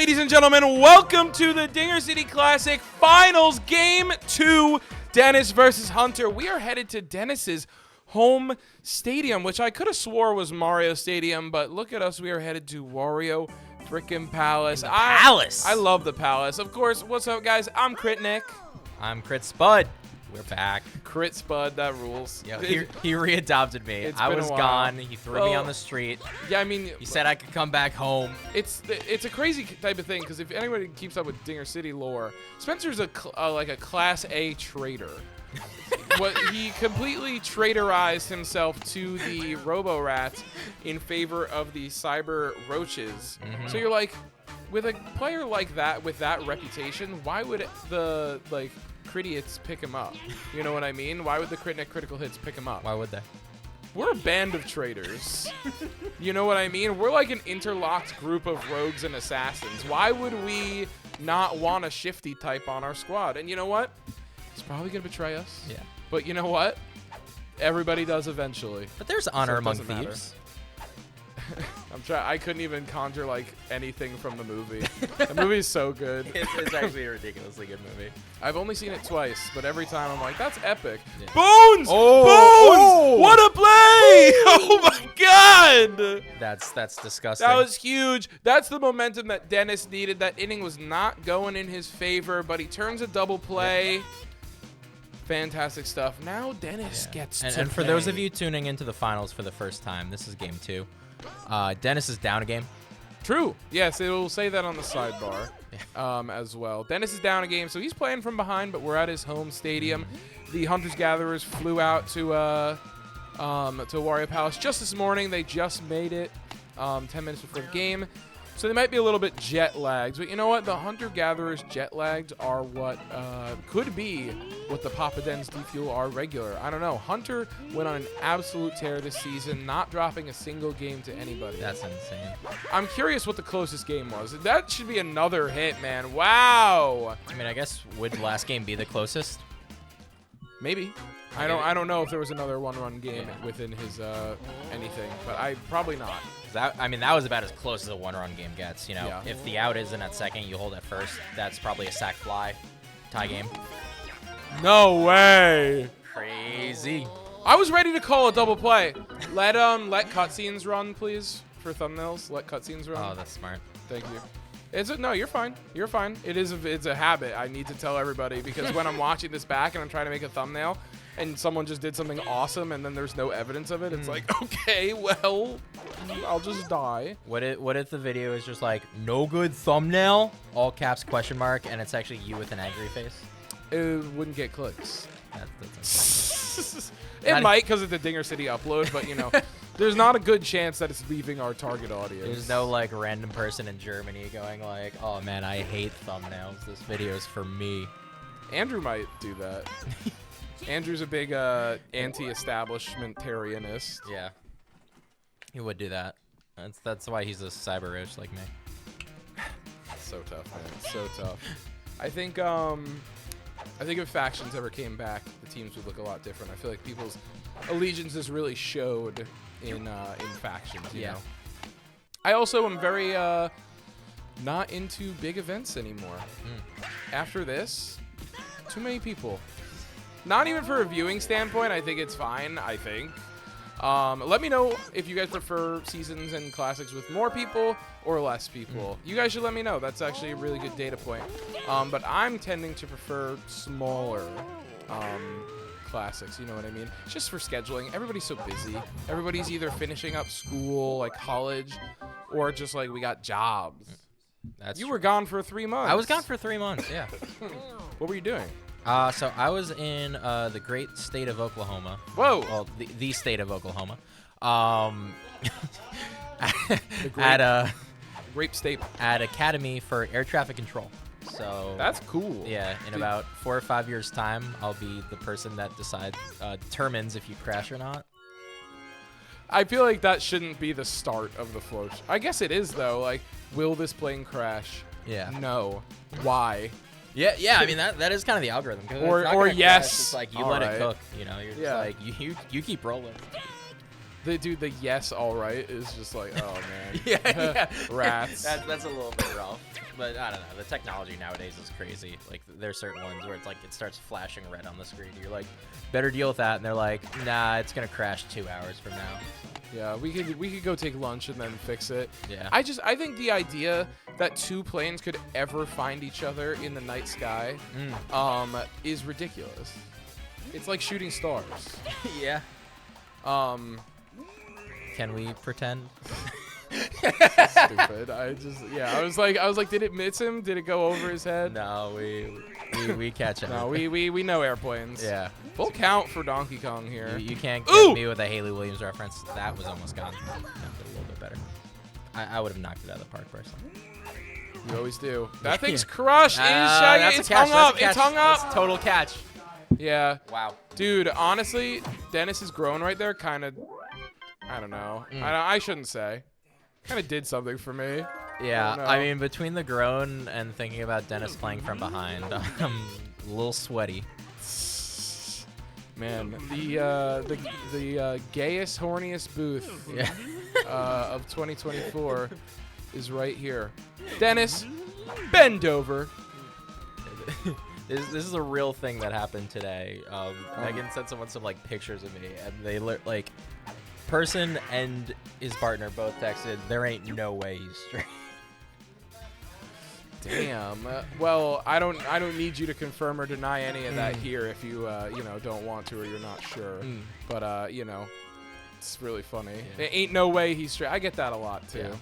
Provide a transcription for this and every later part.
Ladies and gentlemen, welcome to the Dinger City Classic Finals Game 2, Dennis versus Hunter. We are headed to Dennis's home stadium, which I could have swore was Mario Stadium, but look at us, we are headed to Wario frickin' Palace. Palace! I love the Palace. Of course, what's up, guys? I'm Crit Nick. I'm Crit Spud. We're back. Crit Spud, that rules. Yo, he readopted me. I was gone. He threw me on the street. Yeah, I mean, he said I could come back home. It's a crazy type of thing because if anybody keeps up with Dinger City lore, Spencer's like a Class A traitor. He completely traitorized himself to the Robo Rats in favor of the Cyber Roaches. Mm-hmm. So you're like, with a player like that with that reputation, why would the Critiots pick him up? You know what I mean? Why would the Critical Hits pick him up? Why would they? We're a band of traitors. You know what I mean? We're like an interlocked group of rogues and assassins. Why would we not want a shifty type on our squad? And you know what? He's probably going to betray us. Yeah. But you know what? Everybody does eventually. But there's honor among thieves. I couldn't even conjure like anything from the movie. The movie is so good. It's actually a ridiculously good movie. I've only seen it twice, but every time I'm like, that's epic. Yeah. Bones! Oh! Bones! What a play! Oh my god! That's disgusting. That was huge. That's the momentum that Dennis needed. That inning was not going in his favor, but he turns a double play. Yeah. Fantastic stuff. Now Dennis gets to And for those of you tuning into the finals for the first time, this is game 2. Dennis is down a game. True. Yes, it will say that on the sidebar as well. Dennis is down a game, so he's playing from behind, but we're at his home stadium. The Hunters Gatherers flew out to Wario Palace just this morning. They just made it 10 minutes before the game. So they might be a little bit jet lagged. But you know what? The Hunter-Gatherers jet lagged are what could be what the Papa Den's Defuel are regular. I don't know. Hunter went on an absolute tear this season, not dropping a single game to anybody. That's insane. I'm curious what the closest game was. That should be another hit, man. Wow. I mean, I guess would last game be the closest? Maybe. I don't know if there was another one-run game within his anything, but probably not. That was about as close as a one-run game gets. You know, if the out isn't at second, you hold at first. That's probably a sack fly tie game. No way. Crazy. I was ready to call a double play. Let cutscenes run, please, for thumbnails. Let cutscenes run. Oh, that's smart. Thank you. No, you're fine. You're fine. It's a habit. I need to tell everybody because when I'm watching this back and I'm trying to make a thumbnail and someone just did something awesome and then there's no evidence of it, it's like, okay, well, I'll just die. What if the video is just like, no good thumbnail, all caps question mark, and it's actually you with an angry face? It wouldn't get clicks. That's it might because it's a Dinger City upload, but you know, there's not a good chance that it's leaving our target audience. There's no like random person in Germany going like, oh man, I hate thumbnails. This video is for me. Andrew might do that. Andrew's a big anti-establishmentarianist. Yeah, he would do that. That's why he's a cyber rich like me. So tough, man. So tough. I think if factions ever came back, the teams would look a lot different. I feel like people's allegiances really showed in factions. You know. I also am very not into big events anymore. After this, too many people. Not even for a viewing standpoint. I think it's fine. I think. Let me know if you guys prefer seasons and classics with more people or less people. You guys should let me know. That's actually a really good data point. But I'm tending to prefer smaller classics. You know what I mean? Just for scheduling. Everybody's so busy. Everybody's either finishing up school, like college, or just like we got jobs. You were gone for 3 months. I was gone for 3 months, yeah. What were you doing? So I was in the great state of Oklahoma. Whoa! Well, the state of Oklahoma. Grape State. At Academy for Air Traffic Control. So that's cool. Yeah, in about 4 or 5 years' time, I'll be the person that determines if you crash or not. I feel like that shouldn't be the start of the flow. I guess it is though. Like, will this plane crash? Yeah. No. Why? Yeah. I mean that is kind of the algorithm. Or yes. Crash. It's like you let it cook. You know, you're just like you keep rolling. The yes, all right is just like, oh man. yeah. Rats. That's a little bit rough. but I don't know. The technology nowadays is crazy. Like, there's certain ones where it's like it starts flashing red on the screen. You're like, better deal with that, and they're like, nah, it's gonna crash 2 hours from now. Yeah, we could go take lunch and then fix it. Yeah. I think the idea that 2 planes could ever find each other in the night sky, is ridiculous. It's like shooting stars. Yeah. Can we pretend? Stupid. I was like, did it miss him? Did it go over his head? No, we catch it. No, we know airplanes. Yeah. Full count for Donkey Kong here. You can't get me with a Haley Williams reference. That was almost gone. That did a little bit better. I would have knocked it out of the park personally. You always do. That thing's crushed. It's hung up. It's hung up. That's total catch. Yeah. Wow. Dude, honestly, Dennis's groan right there kind of, I don't know. I shouldn't say. Kind of did something for me. Yeah, I mean, between the groan and thinking about Dennis playing from behind, I'm a little sweaty. Man, the gayest, horniest booth of 2024 is right here. Dennis, bend over. This is a real thing that happened today. Megan sent someone some like pictures of me, and they like person and his partner both texted, "There ain't no way he's straight." Damn. Well, I don't need you to confirm or deny any of that here if you don't want to or you're not sure. But it's really funny. Yeah. There ain't no way he's straight. I get that a lot too. Yeah.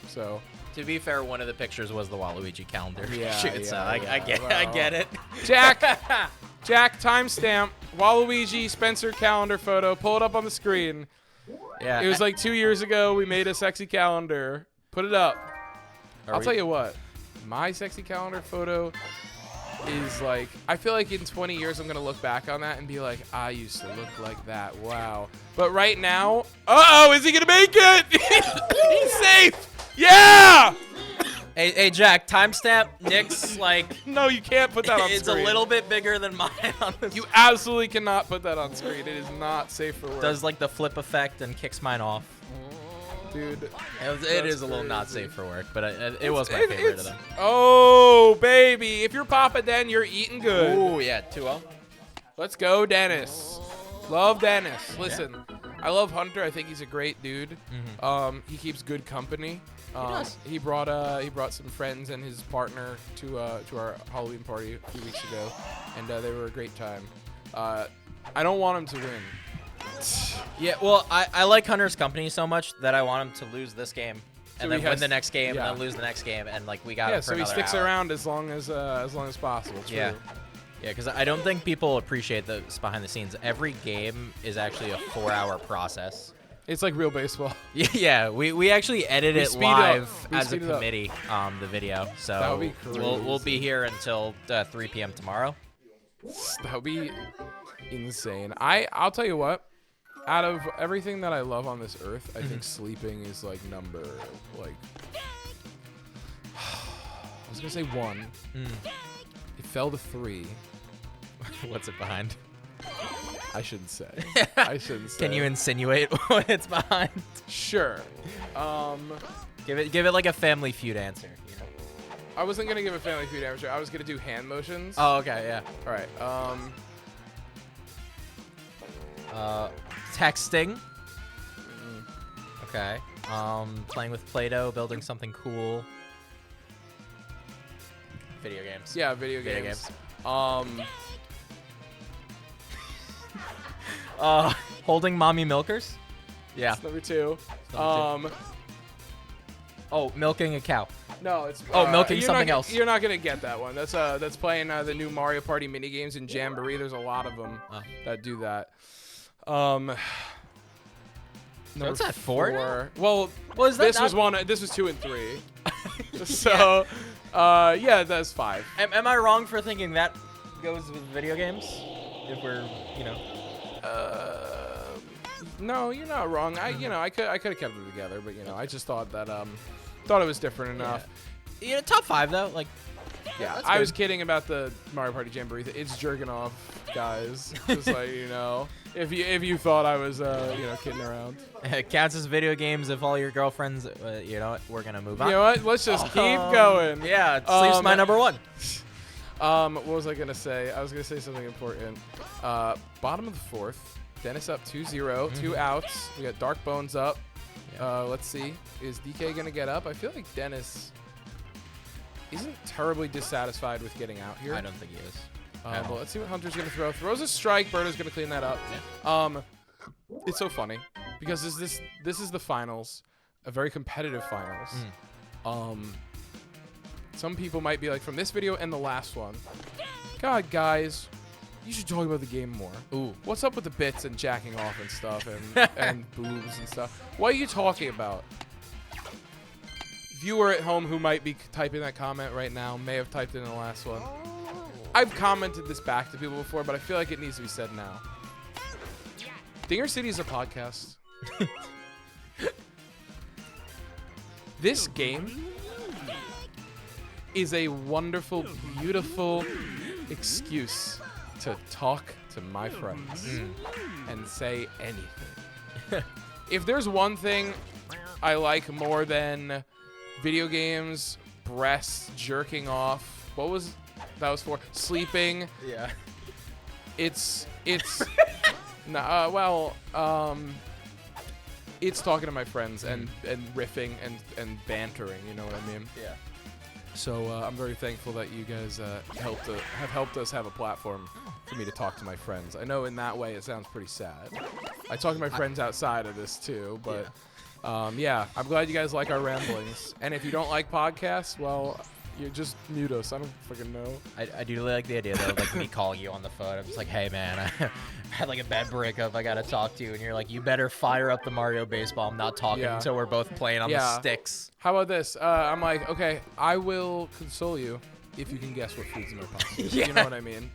So. To be fair, one of the pictures was the Waluigi calendar. Yeah, So I well, get it. Jack, timestamp, Waluigi Spencer calendar photo. Pull it up on the screen. Yeah. It was like 2 years ago. We made a sexy calendar. Put it up. I'll tell you what. My sexy calendar photo is like, I feel like in 20 years I'm going to look back on that and be like, I used to look like that. Wow. But right now, is he going to make it? He's safe. Yeah! Hey, Jack, timestamp Nick's like... No, you can't put that on it's screen. It's a little bit bigger than mine on this. You absolutely cannot put that on screen. It is not safe for work. Does like the flip effect and kicks mine off. Dude. It is a little not safe for work, but it was my favorite of them. Oh, baby. If you're Papa Den, you're eating good. Oh, yeah, 2-0. Let's go, Dennis. Love Dennis. Listen, I love Hunter. I think he's a great dude. He keeps good company. He does. He brought some friends and his partner to our Halloween party a few weeks ago, and they were a great time. I don't want him to win. Yeah, well, I like Hunter's company so much that I want him to lose this game, and then win the next game, and then lose the next game, and like we got it for another so he sticks hour. around as long as possible. True. Yeah, because I don't think people appreciate this behind the scenes. Every game is actually a 4-hour process. It's like real baseball. Yeah, we actually edit it live as a speed it up. committee, the video. So That would be crazy. we'll be here until 3 p.m. tomorrow. That would be insane. I'll tell you what. Out of everything that I love on this earth, I think sleeping is like number like. I was gonna say 1. It fell to 3. What's it behind? I shouldn't say. I shouldn't say. Can you insinuate what it's behind? Sure. Give it like a Family Feud answer. You know? I wasn't gonna give a Family Feud answer. I was gonna do hand motions. Oh, okay, yeah. All right. Texting. Okay. Playing with Play-Doh, building something cool. Video games. Yeah, video games. Holding mommy milkers. Yeah. That's number 2. Oh, milking a cow. No, it's milking something else. You're not gonna get that one. That's playing the new Mario Party mini games in Jamboree. There's a lot of them that do that. So it's at 4 now? Well, Was that this was 1. This was 2 and 3. So, yeah, that's 5. Am I wrong for thinking that goes with video games? If we're, No, you're not wrong. I could have kept them together, but I just thought that thought it was different enough. Yeah, top 5 though. Like, Yeah, that's I good. was kidding about the Mario Party Jamboree. It's jerking off. guys. Just like, you know, if you thought I was, kidding around. Counts as video games if all your girlfriends, you know what, we're going to move on. You know what? Let's just keep going. Yeah, sleep's my number one. What was I going to say? I was going to say something important. Bottom of the fourth. Dennis up 2-0, 2 outs. We got Dark Bones up. Yeah. Let's see. Is DK going to get up? I feel like Dennis isn't terribly dissatisfied with getting out here. I don't think he is. Well, let's see what Hunter's going to throw. Throws a strike. Berto's going to clean that up. Yeah. It's so funny because this is the finals, a very competitive finals. Some people might be like, from this video and the last one, God, guys, you should talk about the game more. Ooh. What's up with the bits and jacking off and stuff and boobs and stuff? What are you talking about? Viewer at home who might be typing that comment right now may have typed it in the last one. I've commented this back to people before, but I feel like it needs to be said now. Dinger City is a podcast. This game is a wonderful, beautiful excuse to talk to my friends and say anything. If there's one thing I like more than video games, breasts, jerking off, what was that was for? Sleeping. Yeah. It's it's talking to my friends and riffing and bantering, you know what I mean? Yeah. So I'm very thankful that you guys have helped us have a platform for me to talk to my friends. I know in that way it sounds pretty sad. I talk to my friends outside of this too, but yeah, I'm glad you guys like our ramblings. And if you don't like podcasts, well, you just mute us. I don't fucking know. I do like the idea though, of like me calling you on the phone. I'm just like, hey man, I had like a bad breakup. I gotta talk to you, and you're like, you better fire up the Mario baseball. I'm not talking until we're both playing on the sticks. How about this? I'm like, okay, I will console you if you can guess what food's in my pocket. You know what I mean?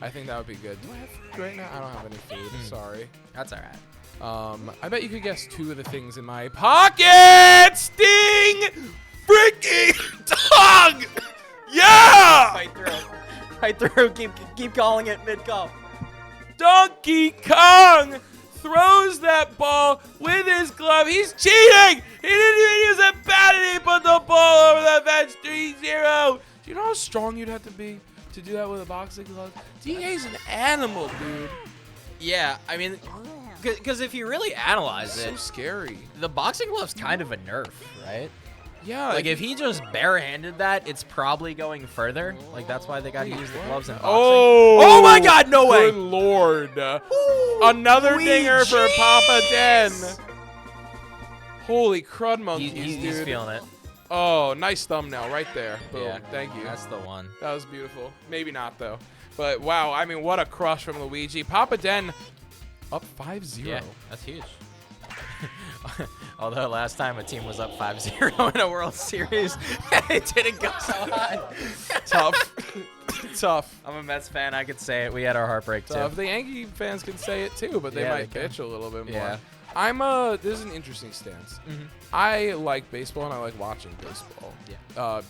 I think that would be good. Do I have food right now? I don't have any food. Sorry. That's all right. I bet you could guess 2 of the things in my pocket. Sting! Freaking dog! Yeah! Fight through. Keep calling it mid-call. Donkey Kong throws that ball with his glove. He's cheating! He didn't even use a bat and he put the ball over the fence. 3-0. Do you know how strong you'd have to be to do that with a boxing glove? DK's an animal, dude. Yeah, I mean, because if you really analyze it, so scary. The boxing glove's kind of a nerf, right? Yeah. Like, if he just barehanded that, it's probably going further. Like, that's why they got to use the gloves in boxing. Oh my God, no way. Good Lord. Another dinger for Papa Den. Holy crud monkeys, dude. He's feeling it. Oh, nice thumbnail right there. Boom. Yeah, thank you. That's the one. That was beautiful. Maybe not, though. But, wow, I mean, what a crush from Luigi. Papa Den up 5-0. Yeah, that's huge. Although last time a team was up 5-0 in a World Series, it didn't go so high. Tough. I'm a Mets fan. I could say it. We had our heartbreak, too. The Yankee fans can say it, too, but they might bitch a little bit more. Yeah. This is an interesting stance. I like baseball, and I like watching baseball. Yeah.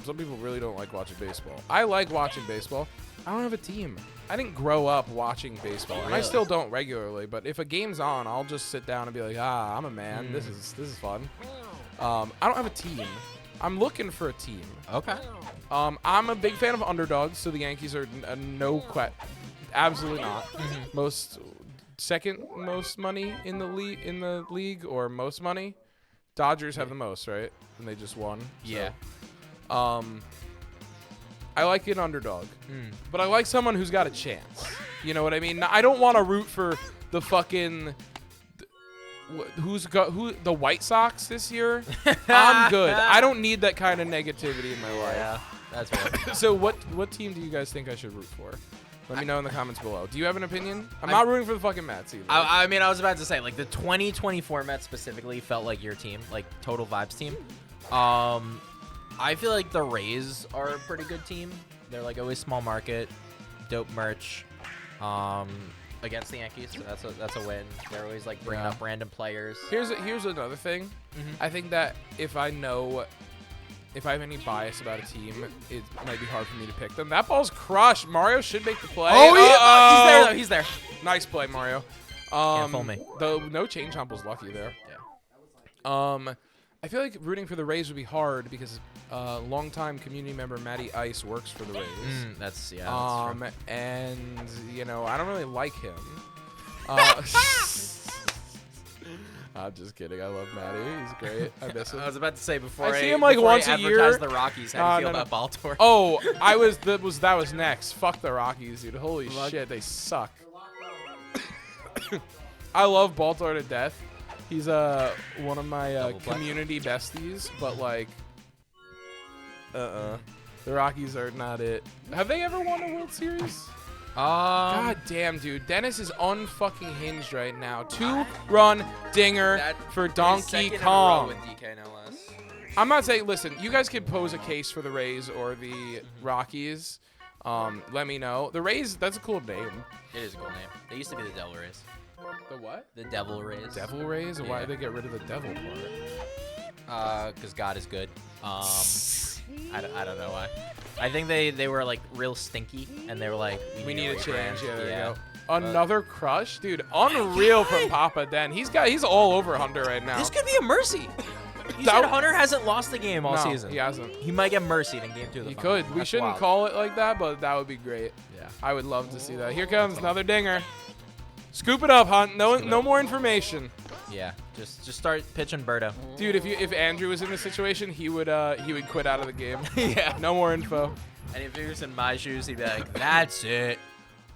Some people really don't like watching baseball. I like watching baseball. I don't have a team. I didn't grow up watching baseball, and I still don't regularly. But if a game's on, I'll just sit down and be like, I'm a man. This is fun. I don't have a team. I'm looking for a team. Okay. I'm a big fan of underdogs, so the Yankees are absolutely not. Second most money in the league, or most money. Dodgers have the most, right? And they just won. Yeah. So. I like an underdog, but I like someone who's got a chance. You know what I mean? I don't want to root for the fucking the White Sox this year. I'm good. I don't need that kind of negativity in my life. Yeah, that's right. So what team do you guys think I should root for? Let me know in the comments below. Do you have an opinion? I'm not rooting for the fucking Mets either. I mean, I was about to say, like, the 2024 Mets specifically felt like your team, like Total Vibes team. I feel like the Rays are a pretty good team. They're like always small market, dope merch, against the Yankees. So that's a win. They're always like bringing up random players. Here's another thing. I think that if I know if I have any bias about a team, it might be hard for me to pick them. That ball's crushed. Mario should make the play. Oh, he's there though. He's there. Nice play, Mario. Can't fool me. The no chain jump was lucky there. Yeah. I feel like rooting for the Rays would be hard because longtime community member Matty Ice works for the Rays. That's true. And you know, I don't really like him. I'm just kidding. I love Matty. He's great. I miss him. I was about to say before I see him like once a year. The Rockies. How do you feel about Baltimore? Oh, that was next. Fuck the Rockies, dude. Holy shit, they suck. I love Baltimore to death. He's one of my community besties, but like, the Rockies are not it. Have they ever won a World Series? God damn, dude. Dennis is unfucking hinged right now. 2-run dinger for Donkey Kong. With DK, no less. I'm not saying, listen, you guys could pose a case for the Rays or the Rockies. Let me know. The Rays, that's a cool name. It is a cool name. They used to be the Devil Rays. The what? The Devil Rays. Devil Rays? Yeah. Why did they get rid of the devil part? Because God is good. I don't know why. I think they were like real stinky, and they were like, we need a change. Yeah, there you go. But Another crush, dude. Unreal from Papa Den. He's all over Hunter right now. this could be a mercy. You said Hunter hasn't lost a game all season. He hasn't. He might get mercied in game 2 of the He finals. could. We That's shouldn't wild. call it like that, but that would be great. Yeah. I would love to see that. Here comes another dinger. Scoop it up, Hunt. No more information. Yeah. Just start pitching Birdo. Dude, if Andrew was in this situation, he would quit out of the game. Yeah. No more info. And if he was in my shoes, he'd be like, "That's it.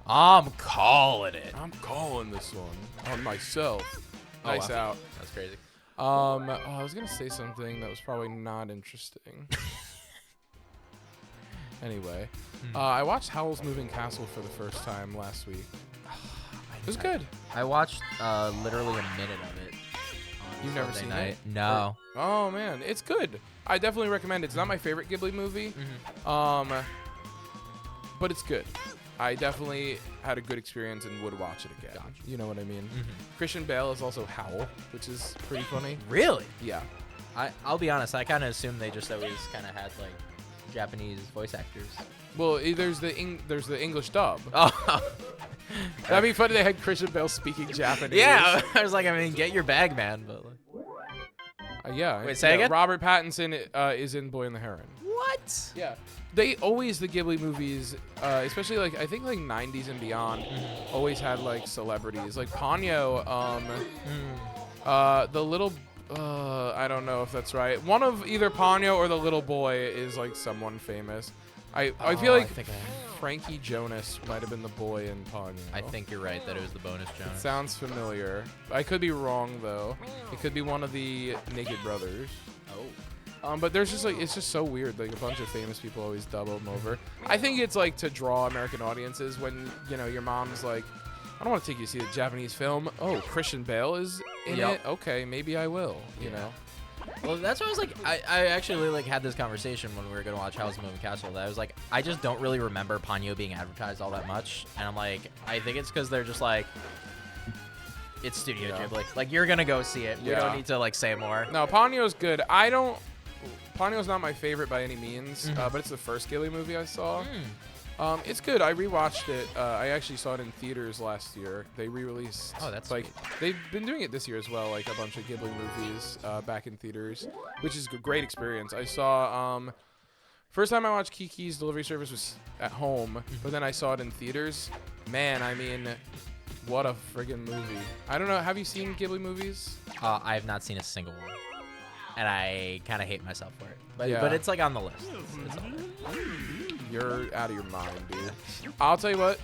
I'm calling it." I'm calling this one on myself. Nice wow. out. That's crazy. I was gonna say something that was probably not interesting. Anyway, I watched Howl's Moving Castle for the first time last week. It was good. I watched literally a minute of it. You've never seen it? No. Oh man, it's good. I definitely recommend it. It's not my favorite Ghibli movie, but it's good. I definitely had a good experience and would watch it again. Gotcha. You know what I mean? Christian Bale is also Howl, which is pretty funny. Really? Yeah. I'll be honest. I kind of assumed they just always kind of had like Japanese voice actors. Well, there's the English dub. Oh. That'd be funny. They had Christian Bale speaking Japanese. Yeah. I was like, I mean, get your bag, man. But like, yeah. Wait, say again? Robert Pattinson is in Boy and the Heron. what? Yeah. They always, the Ghibli movies, especially like, I think like 90s and beyond, always had like celebrities. Like Ponyo, the little, I don't know if that's right. One of either Ponyo or the little boy is like someone famous. I feel like Frankie Jonas might have been the boy in Ponyo. I think you're right that it was the bonus Jonas. Sounds familiar. I could be wrong though. It could be one of the Naked Brothers. Oh. But there's just like, it's just so weird. Like a bunch of famous people always dub them over. I think it's like to draw American audiences when, you know, your mom's like, I don't want to take you to see a Japanese film. Oh, Christian Bale is in it? Okay, maybe I will, you know. Well, that's what I was like. I actually like had this conversation when we were gonna watch Howl's Moving Castle. That I was like, I just don't really remember Ponyo being advertised all that much, and I'm like, I think it's because they're just like, it's Studio Ghibli. Like you're gonna go see it. We don't need to like say more. No, Ponyo's good. Ponyo's not my favorite by any means, but it's the first Ghibli movie I saw. It's good. I rewatched it. I actually saw it in theaters last year. They re-released. Oh, that's like sweet. They've been doing it this year as well. Like a bunch of Ghibli movies back in theaters, which is a great experience. I saw first time I watched Kiki's Delivery Service was at home, but then I saw it in theaters. Man, I mean, what a friggin' movie! I don't know. Have you seen Ghibli movies? I have not seen a single one, and I kind of hate myself for it. But Yeah. but it's like on the list. It's on there. You're out of your mind, dude. I'll tell you what.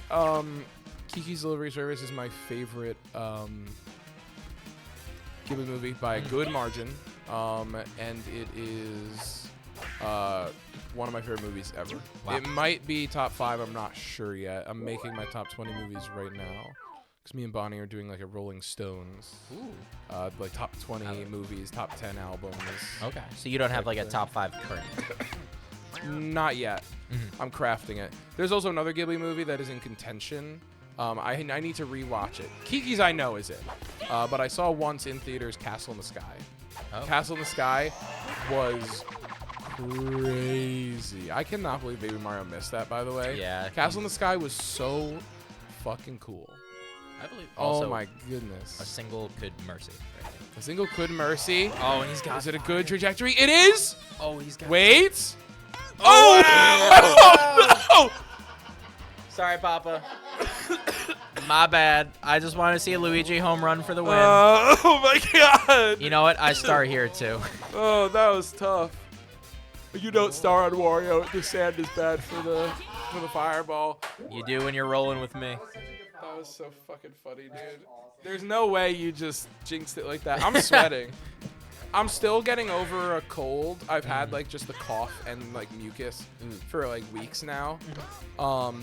Kiki's Delivery Service is my favorite Ghibli movie by a good margin, and it is one of my favorite movies ever. Wow. It might be top 5. I'm not sure yet. I'm making my top 20 movies right now because me and Bonnie are doing like a Rolling Stones, like top 20 movies, top 10 albums. Okay. So you don't have like a top 5 current. Not yet. I'm crafting it. There's also another Ghibli movie that is in contention. I need to rewatch it. Kiki's I know is it, but I saw once in theaters Castle in the Sky. Oh. Castle in the Sky was crazy. I cannot believe Baby Mario missed that, by the way. Yeah. Castle in the Sky was so fucking cool. I believe. Also, Oh my goodness. a single could mercy. Right there. A single could mercy. Oh, and he's got. Is it a good trajectory? It is. Oh, he's got. Wait. Oh! Oh, no! Sorry, Papa. My bad. I just want to see a Luigi home run for the win. Oh my God! You know what? I start here too. Oh, that was tough. You don't star on Wario. The sand is bad for the fireball. You do when you're rolling with me. That was so fucking funny, dude. There's no way you just jinxed it like that. I'm sweating. I'm still getting over a cold. I've had like just the cough and like mucus for like weeks now.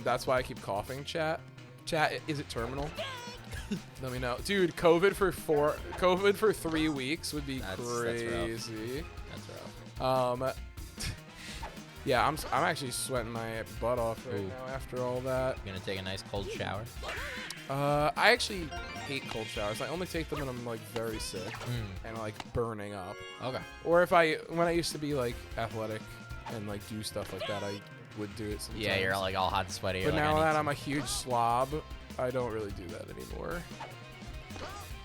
That's why I keep coughing, chat. Chat, is it terminal? Let me know. Dude, COVID for 3 weeks would be crazy. That's rough. Yeah, I'm actually sweating my butt off right now after all that. Gonna take a nice cold shower. I actually hate cold showers. I only take them when I'm like very sick and like burning up. Okay. Or when I used to be like athletic and like do stuff like that, I would do it sometimes. Yeah, you're like all hot and sweaty. But like, now that I'm a huge slob, I don't really do that anymore.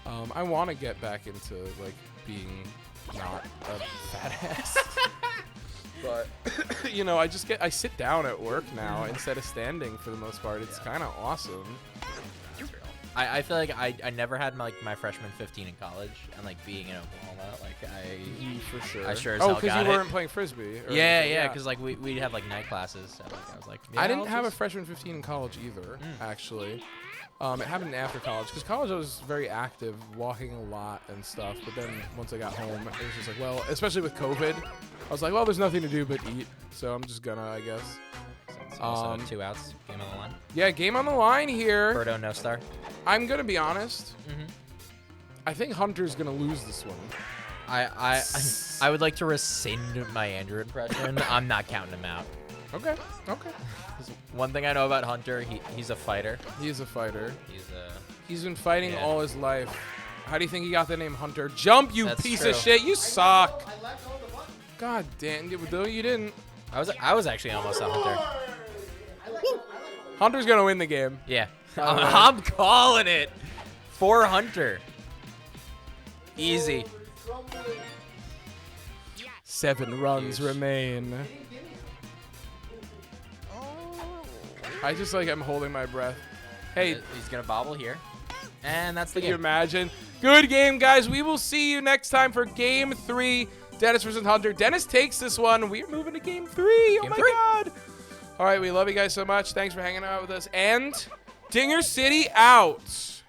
I want to get back into like being not a fat ass. But you know, I sit down at work now instead of standing for the most part. It's kind of awesome. That's real. I feel like I never had my freshman 15 in college, and like being in Oklahoma, For sure. I sure as oh, hell because got you it. weren't playing frisbee. Or Yeah, anything. yeah, because like we'd have like night classes. So like, I was like, I didn't have a freshman 15 in college either, actually. It happened after college, because college I was very active, walking a lot and stuff. But then once I got home, it was just like, well, especially with COVID, I was like, well, there's nothing to do but eat, so I'm just gonna, I guess. So 2 outs, game on the line. Yeah, game on the line here. Birdo, no star. I'm gonna be honest. I think Hunter's gonna lose this one. I would like to rescind my Andrew impression. I'm not counting him out. Okay. Okay. 'Cause one thing I know about Hunter, he's a fighter. He is a fighter. He's been fighting Yeah. all his life. How do you think he got the name Hunter? Jump, you That's piece true. of shit! You suck. God damn, no, you didn't. I was actually almost a Hunter. Hunter's gonna win the game. Yeah. By the way. I'm calling it for Hunter. Easy. 7 runs Huge. remain. I'm holding my breath. Hey, He's gonna bobble here, and that's the can you game. imagine? Good game, guys. We will see you next time for game 3. Dennis versus Hunter. Dennis takes this one. We're moving to game 3. Oh Game my 3. God. All right, we love you guys so much. Thanks for hanging out with us. And Dinger City out.